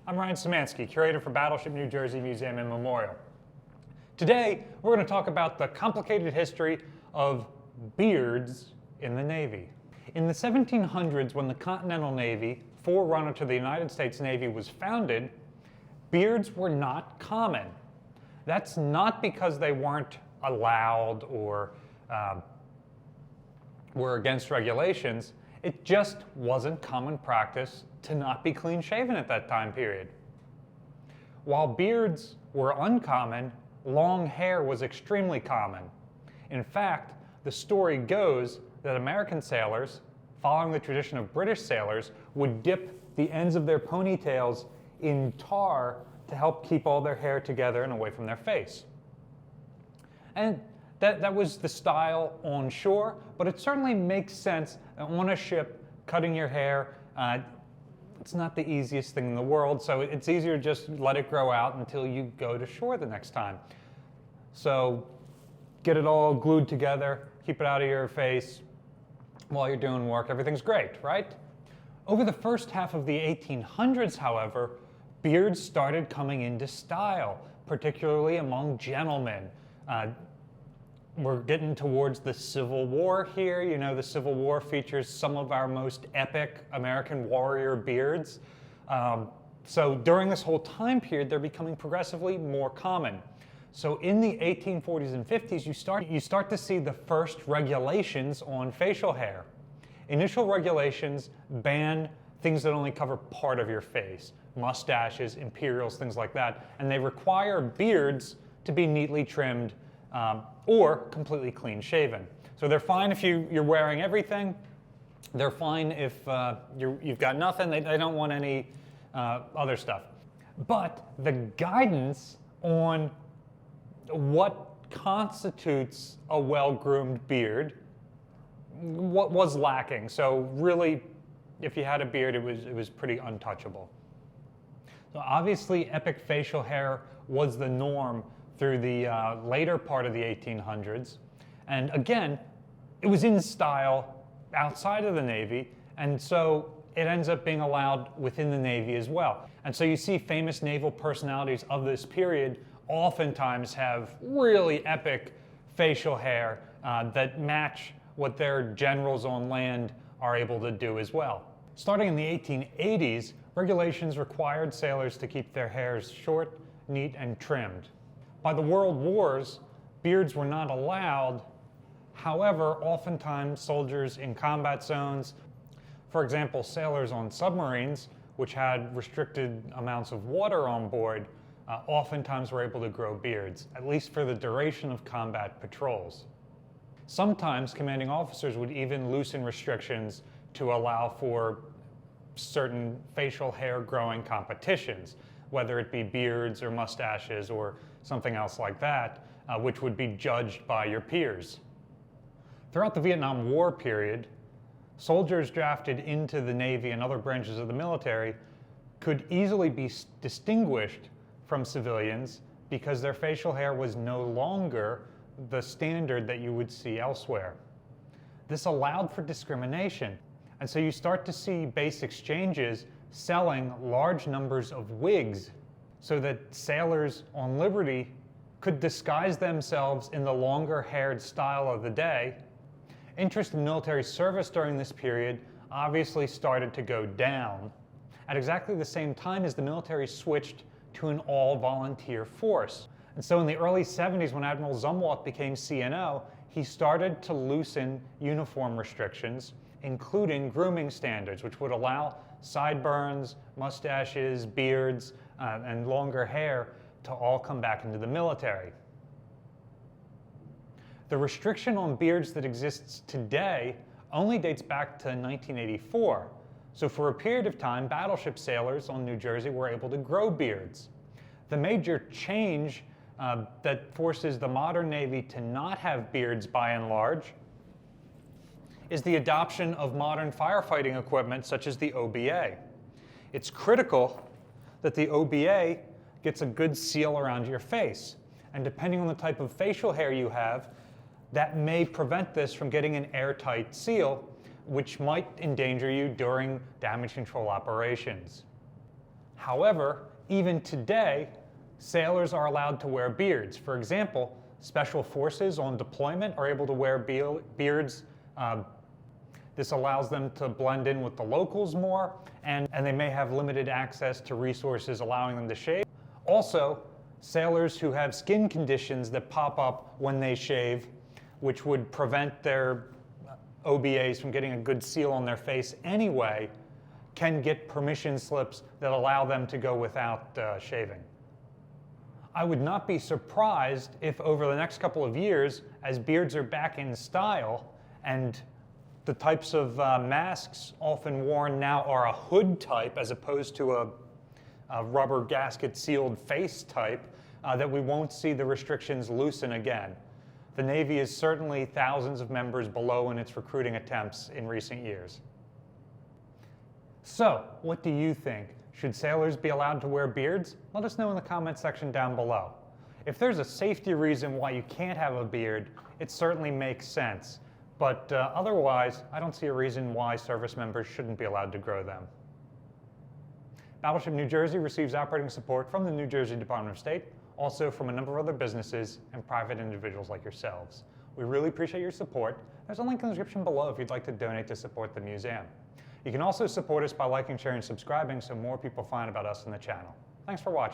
I'm Ryan Szymanski, curator for Battleship, New Jersey Museum and Memorial. Today, we're going to talk about the complicated history of beards in the Navy. In the 1700s, when the Continental Navy, forerunner to the United States Navy, was founded, beards were not common. That's not because they weren't allowed or were against regulations. It just wasn't common practice to not be clean shaven at that time period. While beards were uncommon, long hair was extremely common. In fact, the story goes that American sailors, following the tradition of British sailors, would dip the ends of their ponytails in tar to help keep all their hair together and away from their face. And that was the style on shore, but it certainly makes sense that on a ship, cutting your hair, it's not the easiest thing in the world, so it's easier to just let it grow out until you go to shore the next time. So get it all glued together, keep it out of your face while you're doing work, everything's great, right? Over the first half of the 1800s, however, beards started coming into style, particularly among gentlemen. We're getting towards the Civil War here. You know, the Civil War features some of our most epic American warrior beards. So during this whole time period, they're becoming progressively more common. So in the 1840s and 50s, you start to see the first regulations on facial hair. Initial regulations ban things that only cover part of your face, mustaches, imperials, things like that, and they require beards to be neatly trimmed or completely clean shaven. So they're fine if you're wearing everything. They're fine if you've got nothing. They don't want any other stuff. But the guidance on what constitutes a well-groomed beard was lacking. So really, if you had a beard, it was pretty untouchable. So obviously, epic facial hair was the norm through the later part of the 1800s. And again, it was in style outside of the Navy, and so it ends up being allowed within the Navy as well. And so you see famous naval personalities of this period oftentimes have really epic facial hair that match what their generals on land are able to do as well. Starting in the 1880s, regulations required sailors to keep their hairs short, neat, and trimmed. By the World Wars, beards were not allowed. However, oftentimes soldiers in combat zones, for example, sailors on submarines, which had restricted amounts of water on board, oftentimes were able to grow beards, at least for the duration of combat patrols. Sometimes commanding officers would even loosen restrictions to allow for certain facial hair growing competitions, whether it be beards or mustaches or something else like that, which would be judged by your peers. Throughout the Vietnam War period, soldiers drafted into the Navy and other branches of the military could easily be distinguished from civilians because their facial hair was no longer the standard that you would see elsewhere. This allowed for discrimination, and so you start to see base exchanges selling large numbers of wigs so that sailors on liberty could disguise themselves in the longer-haired style of the day. Interest in military service during this period obviously started to go down at exactly the same time as the military switched to an all-volunteer force. And so in the early 70s, when Admiral Zumwalt became CNO, he started to loosen uniform restrictions, including grooming standards, which would allow sideburns, mustaches, beards, and longer hair to all come back into the military. The restriction on beards that exists today only dates back to 1984. So for a period of time, battleship sailors on New Jersey were able to grow beards. The major change that forces the modern Navy to not have beards by and large is the adoption of modern firefighting equipment such as the OBA. It's critical that the OBA gets a good seal around your face. And depending on the type of facial hair you have, that may prevent this from getting an airtight seal, which might endanger you during damage control operations. However, even today, sailors are allowed to wear beards. For example, special forces on deployment are able to wear beards. This allows them to blend in with the locals more, and they may have limited access to resources allowing them to shave. Also, sailors who have skin conditions that pop up when they shave, which would prevent their OBAs from getting a good seal on their face anyway, can get permission slips that allow them to go without shaving. I would not be surprised if over the next couple of years, as beards are back in style and the types of masks often worn now are a hood type as opposed to a rubber gasket sealed face type, that we won't see the restrictions loosen again. The Navy is certainly thousands of members below in its recruiting attempts in recent years. So, what do you think? Should sailors be allowed to wear beards? Let us know in the comment section down below. If there's a safety reason why you can't have a beard, it certainly makes sense. But otherwise, I don't see a reason why service members shouldn't be allowed to grow them. Battleship New Jersey receives operating support from the New Jersey Department of State, also from a number of other businesses and private individuals like yourselves. We really appreciate your support. There's a link in the description below if you'd like to donate to support the museum. You can also support us by liking, sharing, and subscribing so more people find about us on the channel. Thanks for watching.